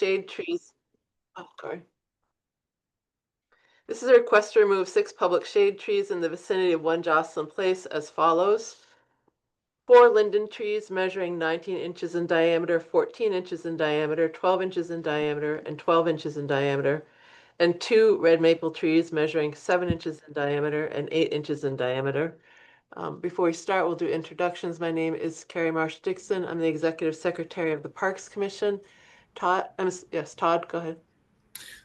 shade trees. Oh, sorry. This is a request to remove 6 public shade trees in the vicinity of 1 Joslin Place as follows. 4 linden trees measuring 19 inches in diameter, 14 inches in diameter, 12 inches in diameter, and 12 inches in diameter, and 2 red maple trees measuring 7 inches in diameter and 8 inches in diameter. Before we start, we'll do introductions. My name is Carrie Marsh-Dixon. I'm the Executive Secretary of the Parks Commission. Todd, yes, Todd, go ahead.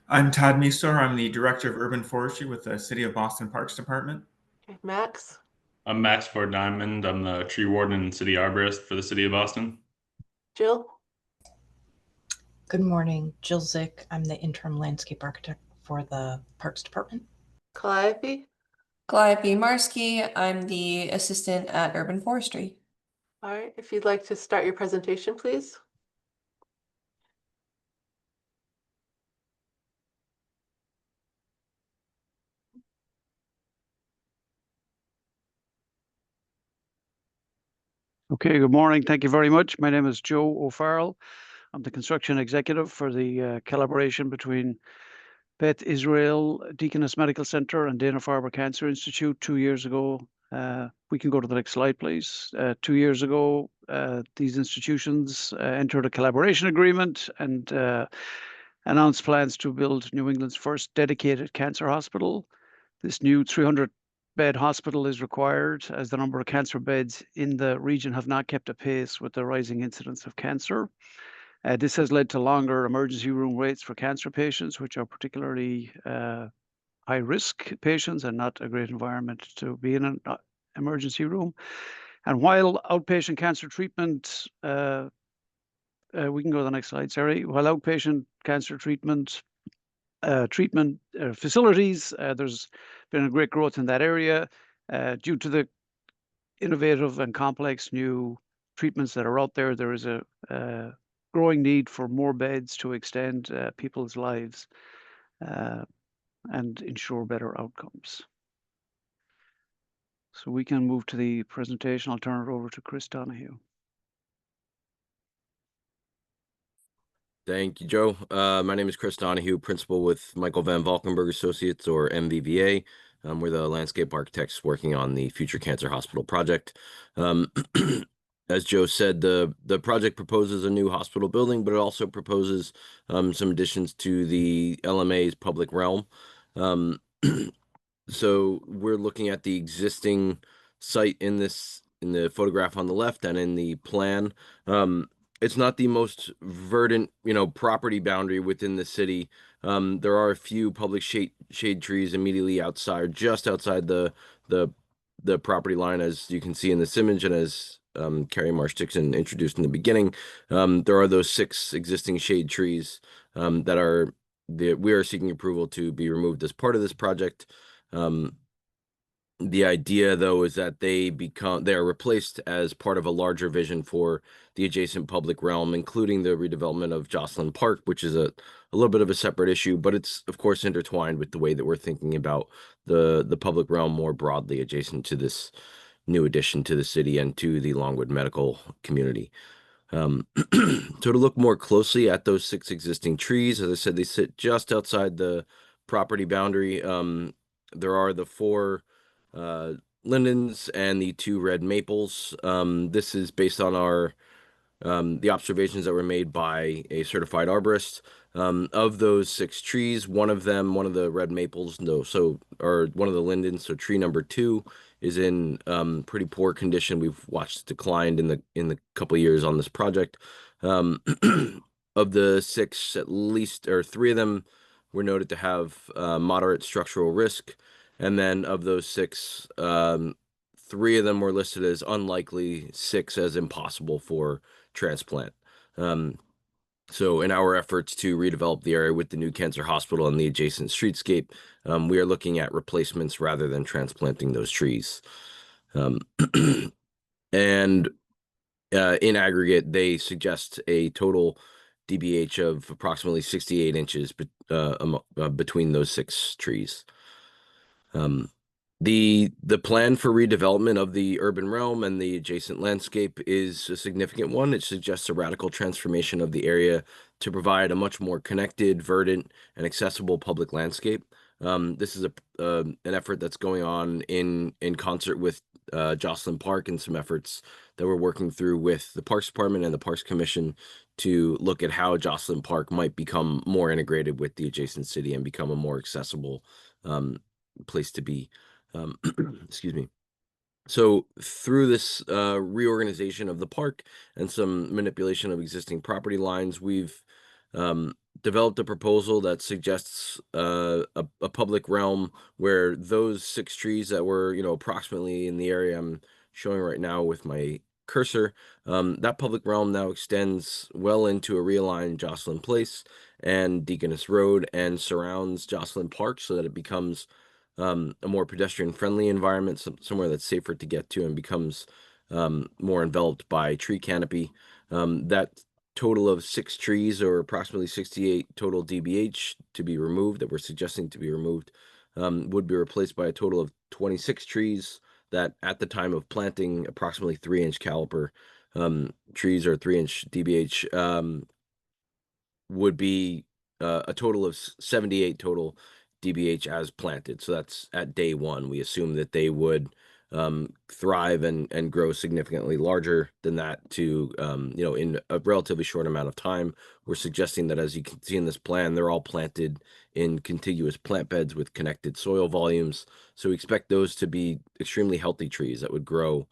I'm Todd Meester. I'm the Director of Urban Forestry with the City of Boston Parks Department. Okay, Max. I'm Max Ford Diamond. I'm the tree warden and city arborist for the City of Boston. Jill. Good morning, Jill Zick. I'm the interim landscape architect for the Parks Department. Calliope. Calliope Marsky. I'm the assistant at Urban Forestry. All right, if you'd like to start your presentation, please. Okay, good morning. Thank you very much. My name is Joe O'Farrell. I'm the construction executive for the collaboration between Beth Israel Deaconess Medical Center and Dana-Farber Cancer Institute 2 years ago. We can go to the next slide, please. 2 years ago, these institutions entered a collaboration agreement and announced plans to build New England's first dedicated cancer hospital. This new 300-bed hospital is required as the number of cancer beds in the region have not kept apace with the rising incidence of cancer. This has led to longer emergency room waits for cancer patients, which are particularly high-risk patients and not a great environment to be in an emergency room. And while outpatient cancer treatment, we can go to the next slide, sorry. While outpatient cancer treatment facilities, there's been a great growth in that area due to the innovative and complex new treatments that are out there. There is a growing need for more beds to extend people's lives and ensure better outcomes. So we can move to the presentation. I'll turn it over to Chris Donahue. Thank you, Joe. My name is Chris Donahue, principal with Michael Van Valkenburg Associates, or MVVA. We're the landscape architects working on the Future Cancer Hospital project. As Joe said, the project proposes a new hospital building, but it also proposes some additions to the LMA's public realm. So we're looking at the existing site in the photograph on the left and in the plan. It's not the most verdant, property boundary within the city. There are a few public shade trees immediately outside, just outside the property line, as you can see in this image, and as Carrie Marsh-Dixon introduced in the beginning. There are those 6 existing shade trees that we are seeking approval to be removed as part of this project. The idea, though, is that they are replaced as part of a larger vision for the adjacent public realm, including the redevelopment of Joslin Park, which is a little bit of a separate issue, but it's of course intertwined with the way that we're thinking about the public realm more broadly adjacent to this new addition to the city and to the Longwood medical community. So to look more closely at those 6 existing trees, as I said, they sit just outside the property boundary. There are the 4 lindens and the 2 red maples. This is based on the observations that were made by a certified arborist. Of those 6 trees, one of the red maples, or one of the lindens, so tree number 2, is in pretty poor condition. We've watched it declined in the couple of years on this project. Of the 6, at least, or 3 of them were noted to have moderate structural risk. And then of those 6, 3 of them were listed as unlikely, 6 as impossible for transplant. So in our efforts to redevelop the area with the new cancer hospital and the adjacent streetscape, we are looking at replacements rather than transplanting those trees. And in aggregate, they suggest a total DBH of approximately 68 inches between those 6 trees. The plan for redevelopment of the urban realm and the adjacent landscape is a significant one. It suggests a radical transformation of the area to provide a much more connected, verdant, and accessible public landscape. This is an effort that's going on in concert with Joslin Park, and some efforts that we're working through with the Parks Department and the Parks Commission to look at how Joslin Park might become more integrated with the adjacent city and become a more accessible place to be. Excuse me. So through this reorganization of the park and some manipulation of existing property lines, we've developed a proposal that suggests a public realm where those 6 trees that were, approximately in the area I'm showing right now with my cursor, that public realm now extends well into a realigned Joslin Place and Deaconess Road and surrounds Joslin Park so that it becomes a more pedestrian-friendly environment, somewhere that's safer to get to and becomes more enveloped by tree canopy. That total of 6 trees, or approximately 68 total DBH to be removed, that we're suggesting to be removed, would be replaced by a total of 26 trees that at the time of planting, approximately 3-inch caliper trees or 3-inch DBH would be a total of 78 total DBH as planted. So that's at day 1. We assume that they would thrive and grow significantly larger than that to, in a relatively short amount of time. We're suggesting that, as you can see in this plan, they're all planted in contiguous plant beds with connected soil volumes. So we expect those to be extremely healthy trees that would grow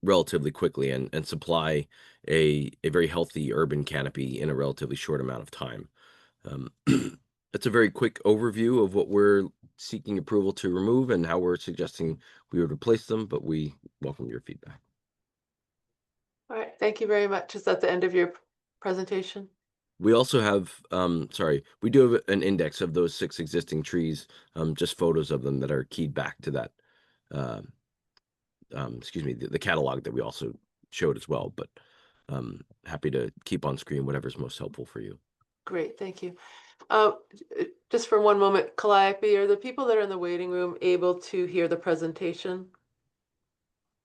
relatively quickly and supply a very healthy urban canopy in a relatively short amount of time. That's a very quick overview of what we're seeking approval to remove and how we're suggesting we would replace them, but we welcome your feedback. All right, thank you very much. Is that the end of your presentation? We also have, we do have an index of those 6 existing trees, just photos of them that are keyed back to that, the catalog that we also showed as well, but happy to keep on screen whatever's most helpful for you. Great, thank you. Just for one moment, Calliope, are the people that are in the waiting room able to hear the presentation?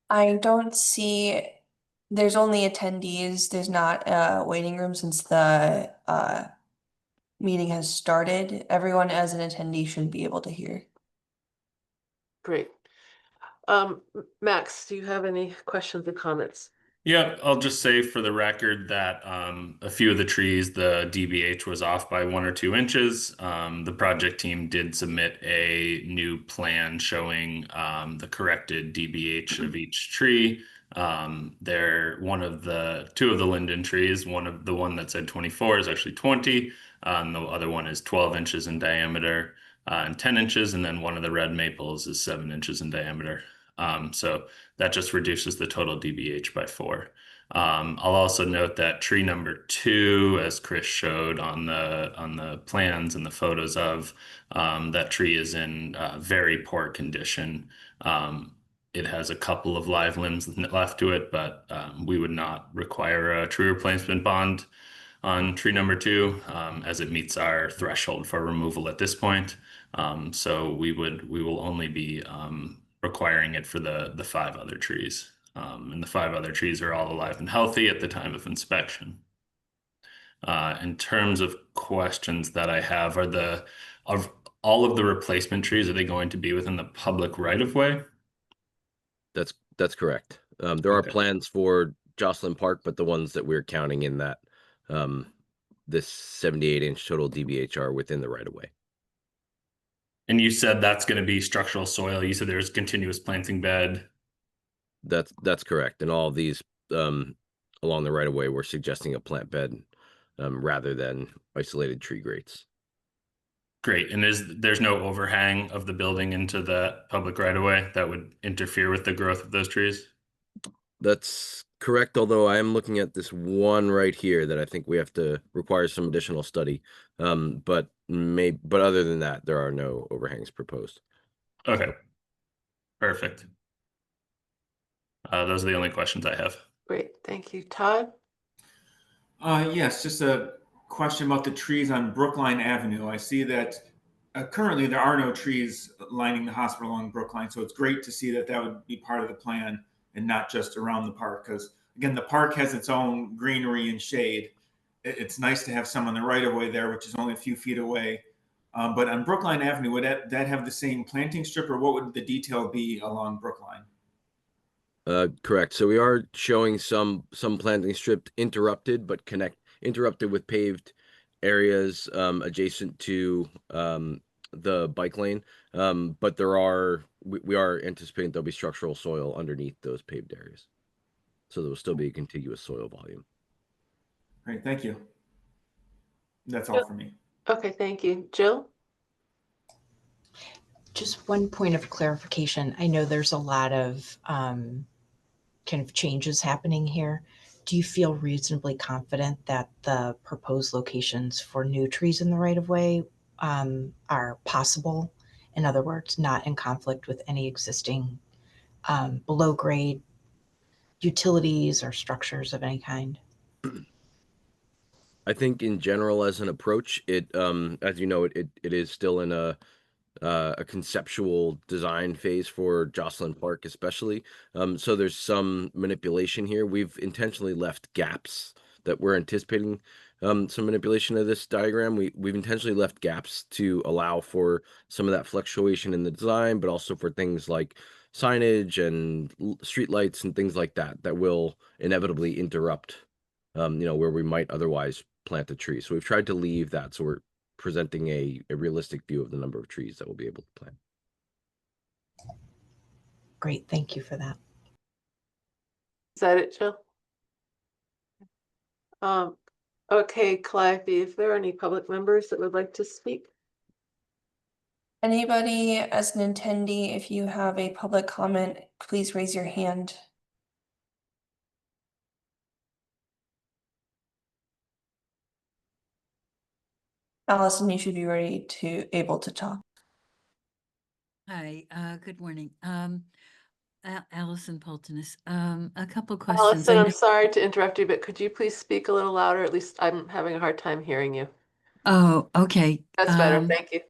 I don't see, there's only attendees. There's not a waiting room since the meeting has started. Everyone as an attendee should be able to hear. Great. Max, do you have any questions or comments? Yeah, I'll just say for the record that a few of the trees, the DBH was off by 1 or 2 inches. The project team did submit a new plan showing the corrected DBH of each tree. They're two of the linden trees. The one that said 24 is actually 20. And the other one is 12 inches in diameter and 10 inches. And then one of the red maples is 7 inches in diameter. So that just reduces the total DBH by 4. I'll also note that tree number 2, as Chris showed on the plans and the photos of, that tree is in very poor condition. It has a couple of live limbs left to it, but we would not require a tree replacement bond on tree number 2, as it meets our threshold for removal at this point. So we will only be requiring it for the 5 other trees. And the 5 other trees are all alive and healthy at the time of inspection. In terms of questions that I have, of all of the replacement trees, are they going to be within the public right-of-way? That's correct. There are plans for Joslin Park, but the ones that we're counting in that this 78-inch total DBH are within the right-of-way. And you said that's going to be structural soil. You said there's continuous planting bed. That's correct. And all of these along the right-of-way, we're suggesting a plant bed rather than isolated tree grates. Great. And there's no overhang of the building into the public right-of-way that would interfere with the growth of those trees? That's correct, although I am looking at this one right here that I think we have to require some additional study. But other than that, there are no overhangs proposed. Okay. Perfect. Those are the only questions I have. Great, thank you. Todd? Yes, just a question about the trees on Brookline Avenue. I see that currently there are no trees lining the hospital along Brookline, so it's great to see that that would be part of the plan and not just around the park, because again, the park has its own greenery and shade, it's nice to have some on the right of way there, which is only a few feet away. But on Brookline Avenue, would that have the same planting strip, or what would the detail be along Brookline? Correct. So we are showing some planting strip interrupted, but interrupted with paved areas adjacent to the bike lane. But we are anticipating there'll be structural soil underneath those paved areas. So there will still be a contiguous soil volume. Great, thank you. That's all for me. Okay, thank you. Jill? Just one point of clarification. I know there's a lot of kind of changes happening here. Do you feel reasonably confident that the proposed locations for new trees in the right of way are possible? In other words, not in conflict with any existing below grade utilities or structures of any kind? I think in general, as an approach, as you know, it is still in a conceptual design phase for Joslin Park, especially. So there's some manipulation here. We've intentionally left gaps that we're anticipating some manipulation of this diagram. We've intentionally left gaps to allow for some of that fluctuation in the design, but also for things like signage and street lights and things like that that will inevitably interrupt, where we might otherwise plant a tree. So we've tried to leave that, so we're presenting a realistic view of the number of trees that we'll be able to plant. Great, thank you for that. Is that it, Jill? Okay, Clive, if there are any public members that would like to speak? Anybody as an attendee, if you have a public comment, please raise your hand. Allison, you should be able to talk. Hi, good morning. Allison Poltonis. A couple questions. Allison, I'm sorry to interrupt you, but could you please speak a little louder? At least I'm having a hard time hearing you. Oh, okay. That's better, thank you.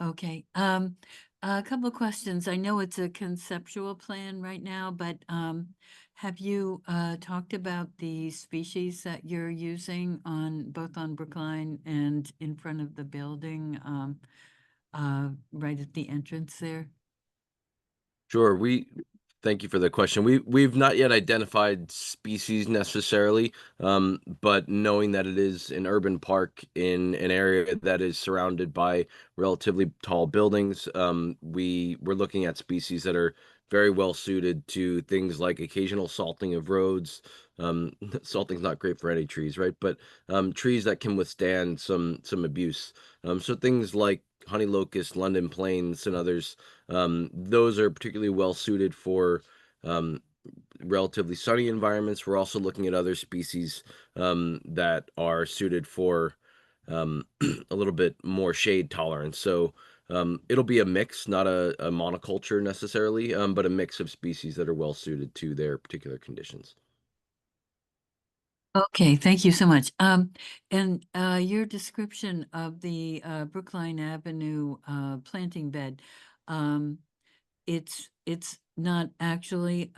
Okay. A couple of questions. I know it's a conceptual plan right now, but have you talked about the species that you're using both on Brookline and in front of the building, right at the entrance there? Sure. Thank you for the question. We've not yet identified species necessarily, but knowing that it is an urban park in an area that is surrounded by relatively tall buildings, we're looking at species that are very well suited to things like occasional salting of roads. Salting's not great for any trees, right? But trees that can withstand some abuse. So things like honey locust, London planes, and others. Those are particularly well suited for relatively sunny environments. We're also looking at other species that are suited for a little bit more shade tolerance. So it'll be a mix, not a monoculture necessarily, but a mix of species that are well suited to their particular conditions. Okay, thank you so much. And your description of the Brookline Avenue planting bed, it's not actually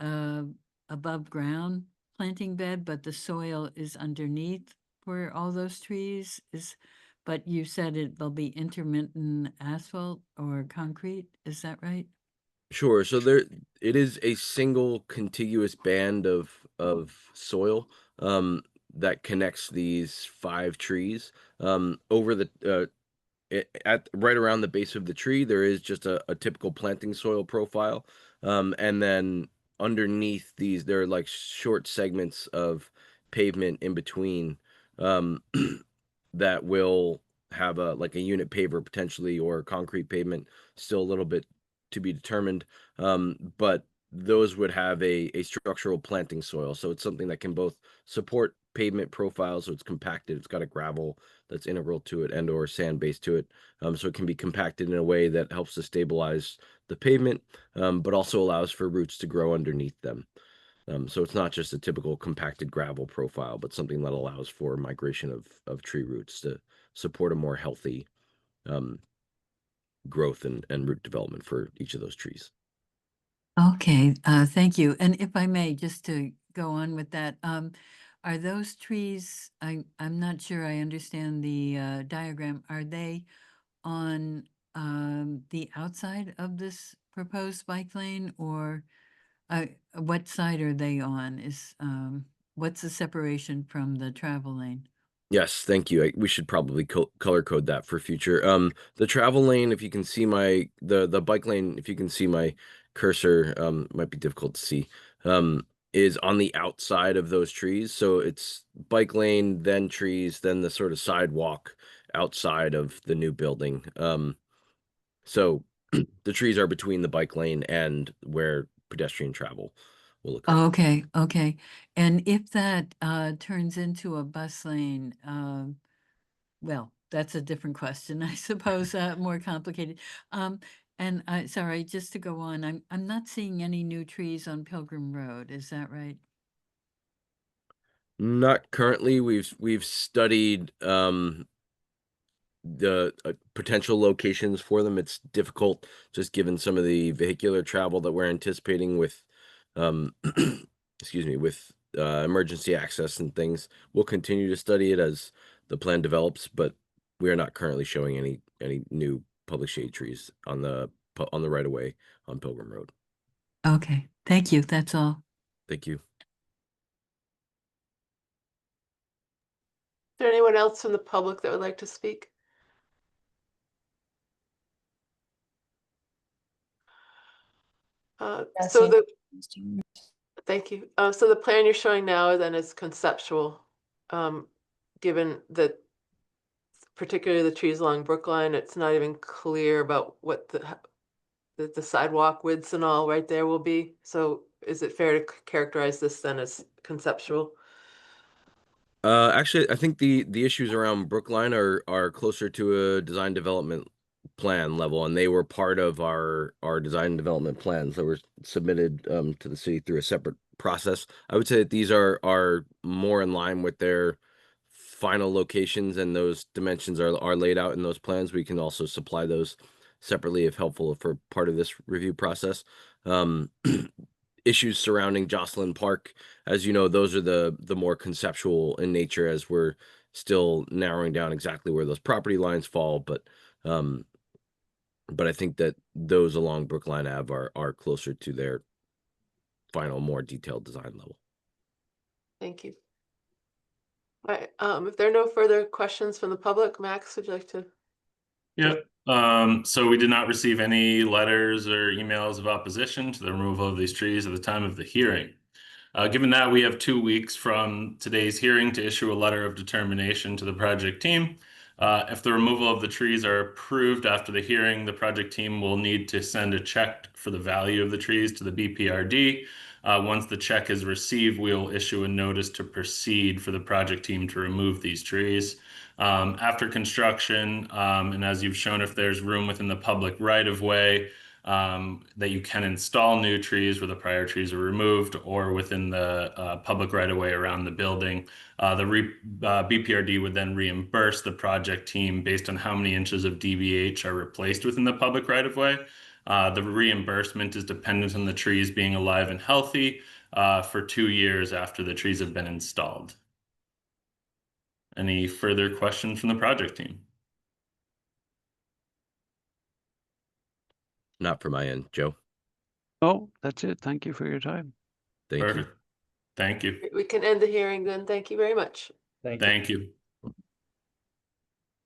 above ground planting bed, but the soil is underneath where all those trees is. But you said there'll be intermittent asphalt or concrete. Is that right? Sure. So it is a single contiguous band of soil that connects these 5 trees. Over the at right around the base of the tree, there is just a typical planting soil profile, and then underneath these, there are like short segments of pavement in between that will have a unit paver potentially, or concrete pavement, still a little bit to be determined, but those would have a structural planting soil. So it's something that can both support pavement profile, so it's compacted, it's got a gravel that's integral to it, and or sand base to it, so it can be compacted in a way that helps to stabilize the pavement, but also allows for roots to grow underneath them. So it's not just a typical compacted gravel profile, but something that allows for migration of tree roots to support a more healthy growth and root development for each of those trees. Okay, thank you. And if I may, just to go on with that, are those trees, I'm not sure I understand the diagram. Are they on the outside of this proposed bike lane, or what side are they on? What's the separation from the travel lane? Yes, thank you. We should probably color code that for future. The travel lane, if you can see the bike lane, if you can see my cursor, might be difficult to see, is on the outside of those trees. So it's bike lane, then trees, then the sort of sidewalk outside of the new building. So the trees are between the bike lane and where pedestrian travel will occur. Okay, okay. And if that turns into a bus lane, well, that's a different question, I suppose, more complicated. And sorry, just to go on, I'm not seeing any new trees on Pilgrim Road. Is that right? Not currently. We've studied the potential locations for them. It's difficult just given some of the vehicular travel that we're anticipating with excuse me, with emergency access and things. We'll continue to study it as the plan develops, but we are not currently showing any new public shade trees on the right of way on Pilgrim Road. Okay, thank you. That's all. Thank you. Is there anyone else from the public that would like to speak? So thank you. So the plan you're showing now then is conceptual, given that particularly the trees along Brookline, it's not even clear about what the sidewalk widths and all right there will be. So is it fair to characterize this then as conceptual? Actually, I think the issues around Brookline are closer to a design development plan level, and they were part of our design and development plans that were submitted to the city through a separate process. I would say that these are more in line with their final locations, and those dimensions are laid out in those plans. We can also supply those separately if helpful for part of this review process. Issues surrounding Joslin Park, as you know, those are the more conceptual in nature, as we're still narrowing down exactly where those property lines fall. But I think that those along Brookline Ave are closer to their final, more detailed design level. Thank you. All right, if there are no further questions from the public, Max, would you like to? Yep. So we did not receive any letters or emails of opposition to the removal of these trees at the time of the hearing. Given that, we have 2 weeks from today's hearing to issue a letter of determination to the project team. If the removal of the trees are approved after the hearing, the project team will need to send a check for the value of the trees to the BPRD. Once the check is received, we'll issue a notice to proceed for the project team to remove these trees. After construction, and as you've shown, if there's room within the public right-of-way, that you can install new trees where the prior trees are removed, or within the public right-of-way around the building. The BPRD would then reimburse the project team based on how many inches of DBH are replaced within the public right-of-way. The reimbursement is dependent on the trees being alive and healthy for 2 years after the trees have been installed. Any further questions from the project team? Not for my end, Joe. Oh, that's it. Thank you for your time. Thank you. Perfect. Thank you. We can end the hearing then. Thank you very much. Thank you.